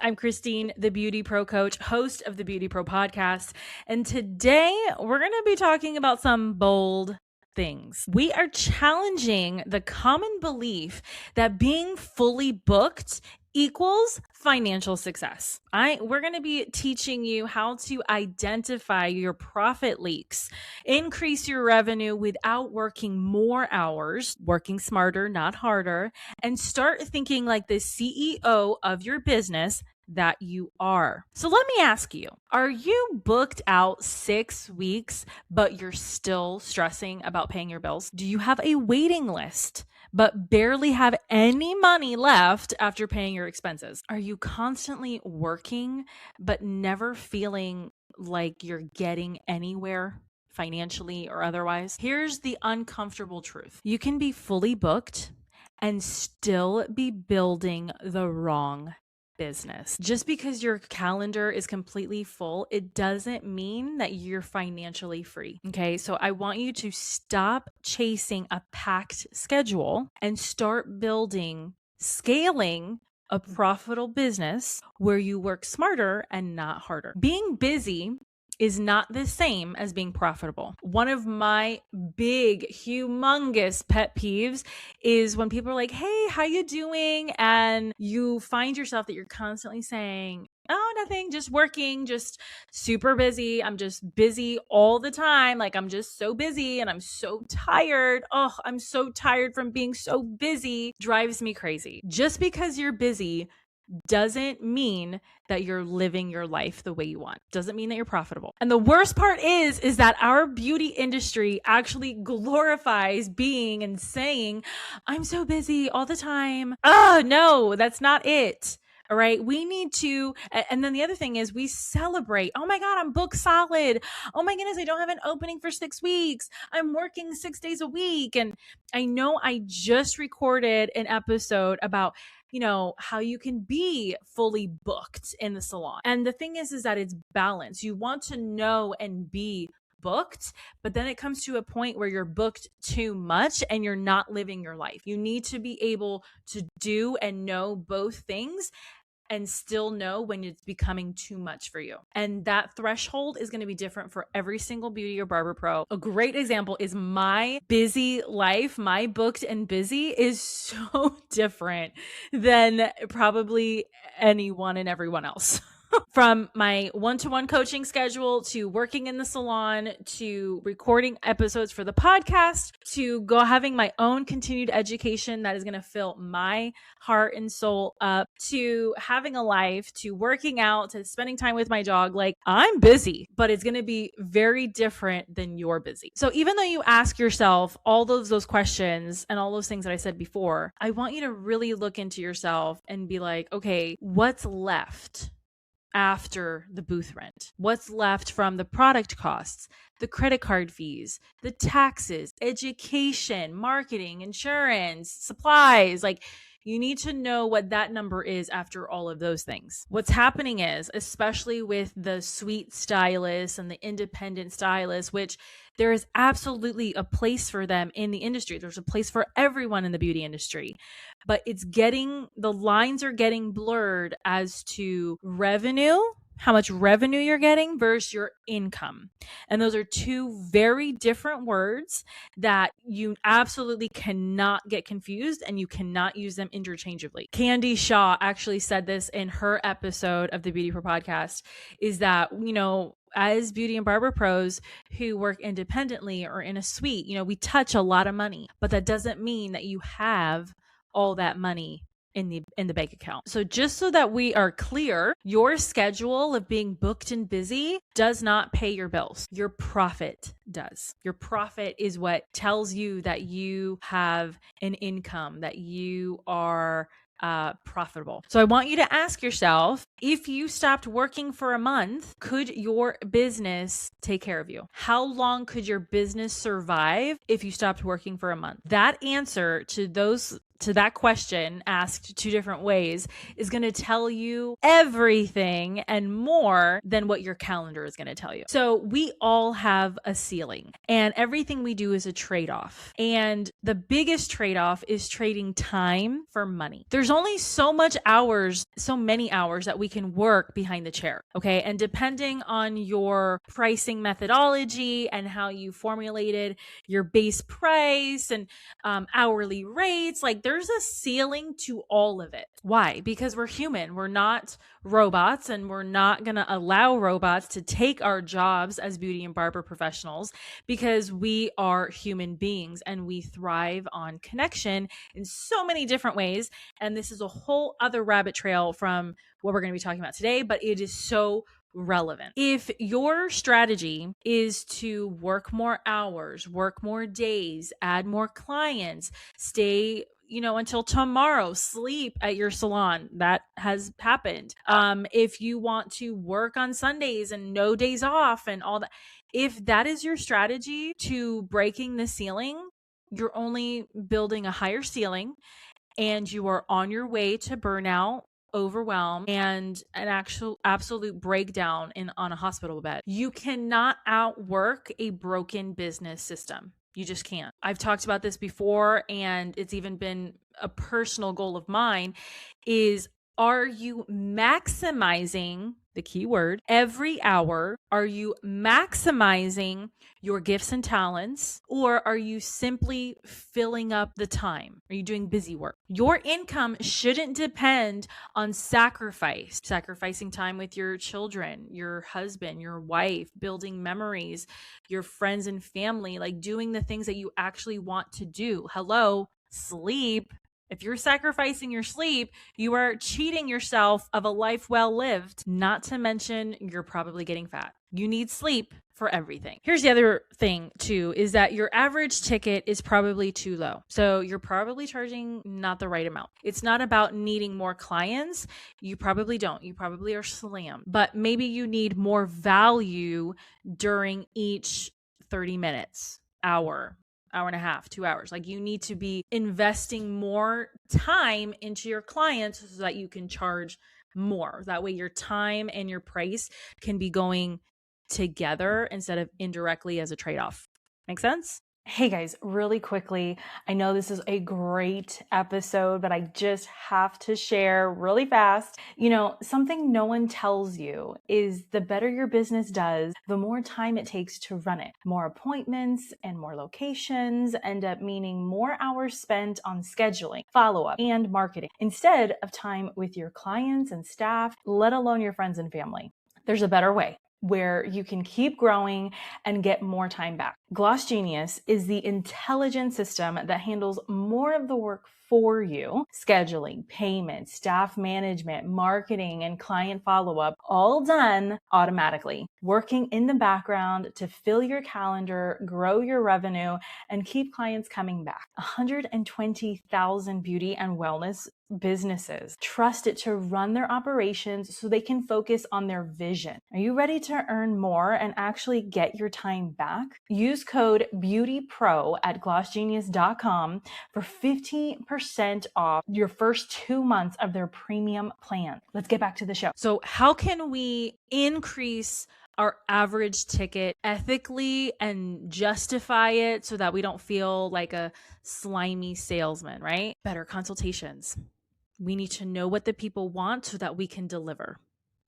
I'm Christine, the Beauty Pro coach, host of the BeautyPro podcast. And today we're going to be talking about some bold things. We are challenging the common belief that being fully booked equals financial success. We're going to be teaching you how to identify your profit leaks, increase your revenue without working more hours, working smarter, not harder, and start thinking like the CEO of your business that you are. So let me ask you, are you booked out 6 weeks, but you're still stressing about paying your bills? Do you have a waiting list, but barely have any money left after paying your expenses? Are you constantly working, but never feeling like you're getting anywhere financially or otherwise? Here's the uncomfortable truth. You can be fully booked and still be building the wrong business. Just because your calendar is completely full, it doesn't mean that you're financially free. Okay. So I want you to stop chasing a packed schedule and start scaling a profitable business where you work smarter and not harder. Being busy is not the same as being profitable. One of my big, humongous pet peeves is when people are like, hey, how you doing? And you find yourself that you're constantly saying, oh, nothing, just working, just super busy. I'm just busy all the time. Like I'm just so busy and I'm so tired. Oh, I'm so tired from being so busy. Drives me crazy. Just because you're busy doesn't mean that you're living your life the way you want. Doesn't mean that you're profitable. And the worst part is that our beauty industry actually glorifies being and saying, I'm so busy all the time. Oh, no, that's not it. All right. We need to. And then the other thing is we celebrate. Oh my God, I'm booked solid. Oh my goodness, I don't have an opening for 6 weeks. I'm working 6 days a week. And I know I just recorded an episode about how you can be fully booked in the salon. And the thing is that it's balance. You want to know and be booked, but then it comes to a point where you're booked too much and you're not living your life. You need to be able to do and know both things and still know when it's becoming too much for you. And that threshold is going to be different for every single beauty or barber pro. A great example is my busy life. My booked and busy is so different than probably anyone and everyone else. From my one-to-one coaching schedule to working in the salon to recording episodes for the podcast to having my own continued education that is going to fill my heart and soul up to having a life to working out to spending time with my dog. Like I'm busy, but it's going to be very different than you're busy. So even though you ask yourself all those questions and all those things that I said before, I want you to really look into yourself and be like, okay, what's left after the booth rent? What's left from the product costs, the credit card fees, the taxes, education, marketing, insurance, supplies? Like you need to know what that number is after all of those things. What's happening is, especially with the suite stylists and the independent stylists, which there is absolutely a place for them in the industry. There's a place for everyone in the beauty industry, but the lines are getting blurred as to revenue, how much revenue you're getting versus your income. And those are two very different words that you absolutely cannot get confused and you cannot use them interchangeably. Candy Shaw actually said this in her episode of the BeautyPro podcast, is that, as beauty and barber pros who work independently or in a suite, we touch a lot of money, but that doesn't mean that you have all that money in the bank account. So just so that we are clear, your schedule of being booked and busy does not pay your bills. Your profit does. Your profit is what tells you that you have an income, that you are profitable. So I want you to ask yourself, if you stopped working for a month, could your business take care of you? How long could your business survive if you stopped working for a month? That answer to those to that question asked two different ways is going to tell you everything and more than what your calendar is going to tell you. So we all have a ceiling, and everything we do is a trade-off. And the biggest trade-off is trading time for money. There's only so many hours that we can work behind the chair. Okay. And depending on your pricing methodology and how you formulated your base price and hourly rates, like there's a ceiling to all of it. Why? Because we're human. We're not robots, and we're not going to allow robots to take our jobs as beauty and barber professionals, because we are human beings and we thrive on connection in so many different ways. And this is a whole other rabbit trail from what we're going to be talking about today, but it is so relevant. If your strategy is to work more hours, work more days, add more clients, stay until tomorrow, sleep at your salon. That has happened. If you want to work on Sundays and no days off and all that, if that is your strategy to breaking the ceiling, you're only building a higher ceiling, and you are on your way to burnout, overwhelm, and an absolute breakdown on a hospital bed. You cannot outwork a broken business system. You just can't. I've talked about this before, and it's even been a personal goal of mine, is, are you maximizing, the key word, every hour? Are you maximizing your gifts and talents, or are you simply filling up the time? Are you doing busy work? Your income shouldn't depend on sacrificing time with your children, your husband, your wife, building memories, your friends and family, like doing the things that you actually want to do. Hello, sleep. If you're sacrificing your sleep, you are cheating yourself of a life well lived. Not to mention, you're probably getting fat. You need sleep for everything. Here's the other thing too, is that your average ticket is probably too low. So you're probably charging not the right amount. It's not about needing more clients. You probably don't. You probably are slammed. But maybe you need more value during each 30 minutes, hour and a half, 2 hours. Like you need to be investing more time into your clients so that you can charge more. That way your time and your price can be going together instead of indirectly as a trade-off. Make sense? Hey guys, really quickly, I know this is a great episode, but I just have to share really fast. Something no one tells you is the better your business does, the more time it takes to run it. More appointments and more locations end up meaning more hours spent on scheduling, follow-up, and marketing instead of time with your clients and staff, let alone your friends and family. There's a better way where you can keep growing and get more time back. Gloss Genius is the intelligent system that handles more of the work for you: scheduling, payment, staff management, marketing, and client follow-up, all done automatically, working in the background to fill your calendar, grow your revenue, and keep clients coming back. 120,000 beauty and wellness businesses trust it to run their operations so they can focus on their vision. Are you ready to earn more and actually get your time back? Use code BeautyPro at glossgenius.com for 15% off your first 2 months of their premium plan. Let's get back to the show. So how can we increase our average ticket ethically and justify it so that we don't feel like a slimy salesman, right? Better consultations. We need to know what the people want so that we can deliver,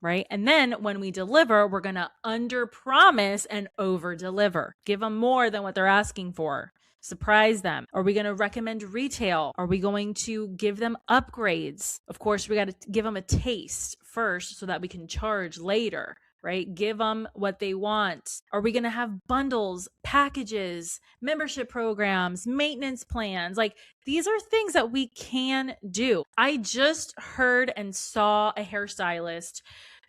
right? And then when we deliver, we're going to under promise and over deliver. Give them more than what they're asking for. Surprise them. Are we going to recommend retail? Are we going to give them upgrades? Of course, we got to give them a taste first so that we can charge later, right? Give them what they want. Are we going to have bundles, packages, membership programs, maintenance plans? Like these are things that we can do. I just heard and saw a hairstylist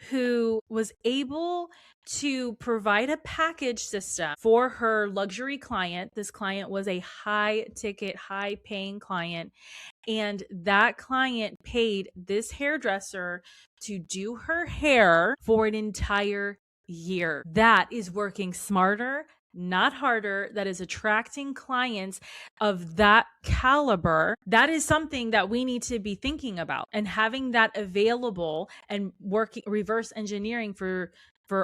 who was able to provide a package system for her luxury client. This client was a high ticket, high paying client. And that client paid this hairdresser to do her hair for an entire year. That is working smarter not harder, that is attracting clients of that caliber, that is something that we need to be thinking about and having that available and working reverse engineering for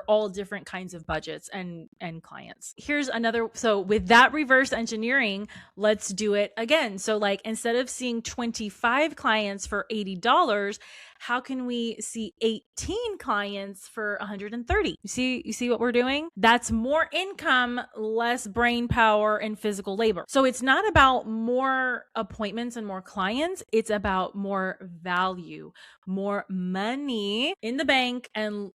all different kinds of budgets and clients. Here's another. So with that reverse engineering, let's do it again. So like instead of seeing 25 clients for $80, how can we see 18 clients for 130? You see what we're doing? That's more income, less brain power and physical labor. So it's not about more appointments and more clients. It's about more value, more money in the bank, and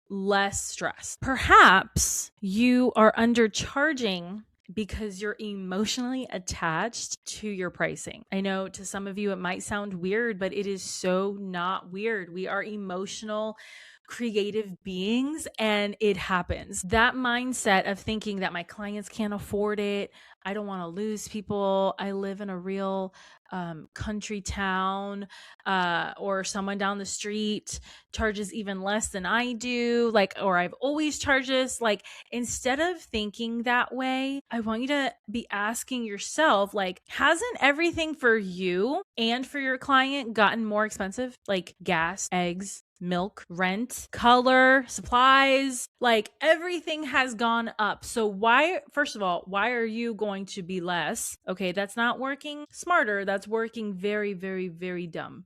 less stress. Perhaps you are undercharging because you're emotionally attached to your pricing. I know to some of you it might sound weird, but it is so not weird. We are emotional, creative beings, and it happens. That mindset of thinking that my clients can't afford it, I don't want to lose people, I live in a real country town, or someone down the street charges even less than I do, like, or I've always charged this. Like, instead of thinking that way, I want you to be asking yourself, like, hasn't everything for you and for your client gotten more expensive? Like gas, eggs, milk, rent, color, supplies, like everything has gone up. So why, first of all, why are you going to be less? Okay, that's not working smarter. That's working very, very, very dumb.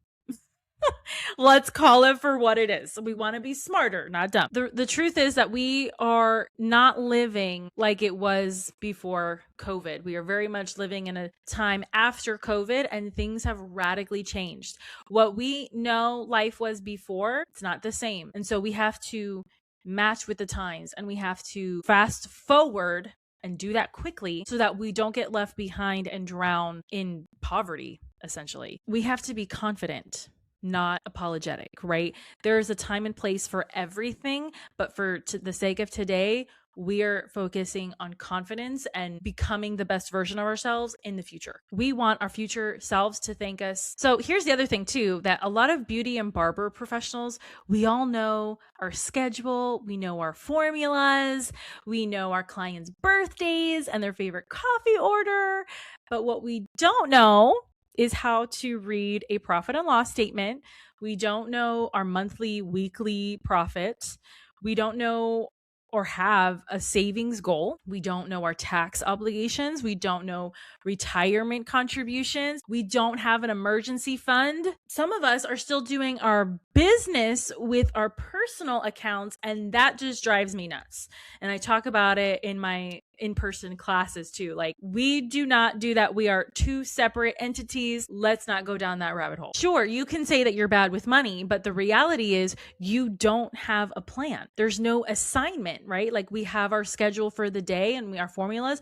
Let's call it for what it is. We want to be smarter, not dumb. The truth is that we are not living like it was before COVID. We are very much living in a time after COVID, and things have radically changed. What we know life was before, it's not the same. And so we have to match with the times, and we have to fast forward and do that quickly so that we don't get left behind and drown in poverty, essentially. We have to be confident, not apologetic, right? There's a time and place for everything, but for the sake of today, we are focusing on confidence and becoming the best version of ourselves in the future. We want our future selves to thank us. So here's the other thing too, that a lot of beauty and barber professionals, we all know our schedule, we know our formulas, we know our clients' birthdays and their favorite coffee order, but what we don't know is how to read a profit and loss statement. We don't know our monthly, weekly profits. We don't know or have a savings goal. We don't know our tax obligations. We don't know retirement contributions. We don't have an emergency fund. Some of us are still doing our business with our personal accounts, and that just drives me nuts. And I talk about it in my in-person classes too. Like, we do not do that. We are two separate entities. Let's not go down that rabbit hole. Sure, you can say that you're bad with money, but the reality is you don't have a plan. There's no assignment, right? Like, we have our schedule for the day and our formulas.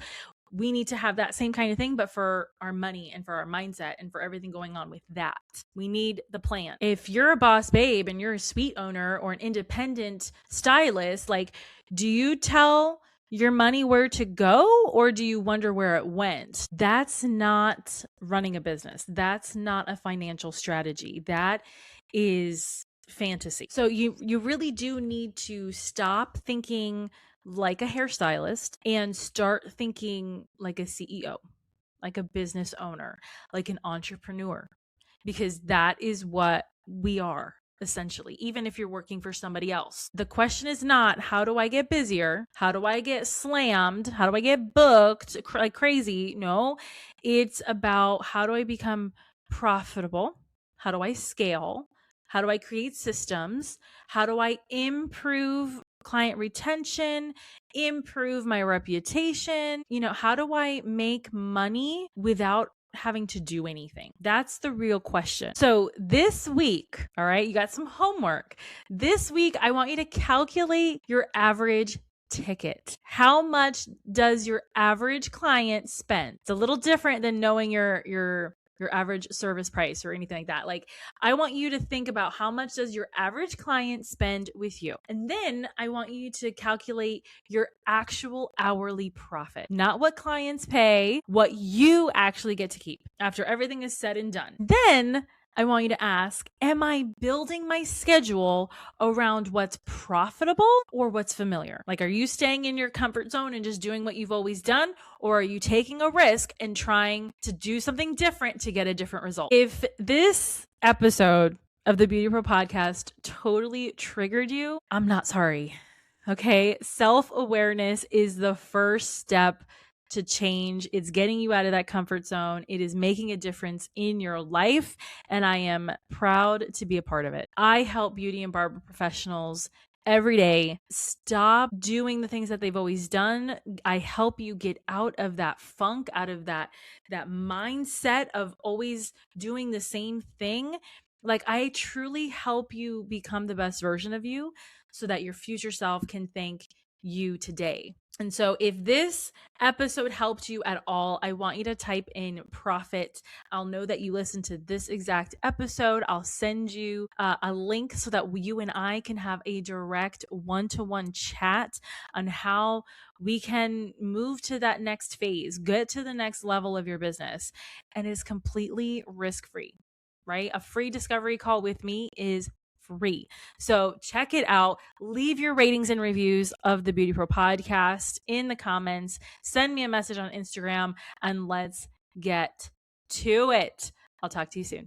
We need to have that same kind of thing, but for our money and for our mindset and for everything going on with that. We need the plan. If you're a boss babe and you're a suite owner or an independent stylist, like, do you tell your money where to go, or do you wonder where it went? That's not running a business. That's not a financial strategy. That is fantasy. So you really do need to stop thinking like a hairstylist and start thinking like a CEO, like a business owner, like an entrepreneur, because that is what we are. Essentially, even if you're working for somebody else, the question is not, how do I get busier? How do I get slammed? How do I get booked like crazy? No, it's about, how do I become profitable? How do I scale? How do I create systems? How do I improve client retention, improve my reputation? How do I make money without having to do anything? That's the real question. So this week, all right, you got some homework. This week, I want you to calculate your average ticket. How much does your average client spend? It's a little different than knowing your average service price or anything like that. Like, I want you to think about how much does your average client spend with you? And then I want you to calculate your actual hourly profit, not what clients pay, what you actually get to keep after everything is said and done. Then I want you to ask, am I building my schedule around what's profitable or what's familiar? Like, are you staying in your comfort zone and just doing what you've always done? Or are you taking a risk and trying to do something different to get a different result? If this episode of the Beauty Pro podcast totally triggered you, I'm not sorry. Okay. Self-awareness is the first step to change. It's getting you out of that comfort zone. It is making a difference in your life. And I am proud to be a part of it. I help beauty and barber professionals every day stop doing the things that they've always done. I help you get out of that funk, out of that mindset of always doing the same thing. Like, I truly help you become the best version of you so that your future self can thank you today. And so if this episode helped you at all, I want you to type in profit. I'll know that you listened to this exact episode. I'll send you a link so that you and I can have a direct one-to-one chat on how we can move to that next phase, get to the next level of your business. And it's completely risk-free, right? A free discovery call with me is free. So check it out. Leave your ratings and reviews of the Beauty Pro podcast in the comments. Send me a message on Instagram and let's get to it. I'll talk to you soon.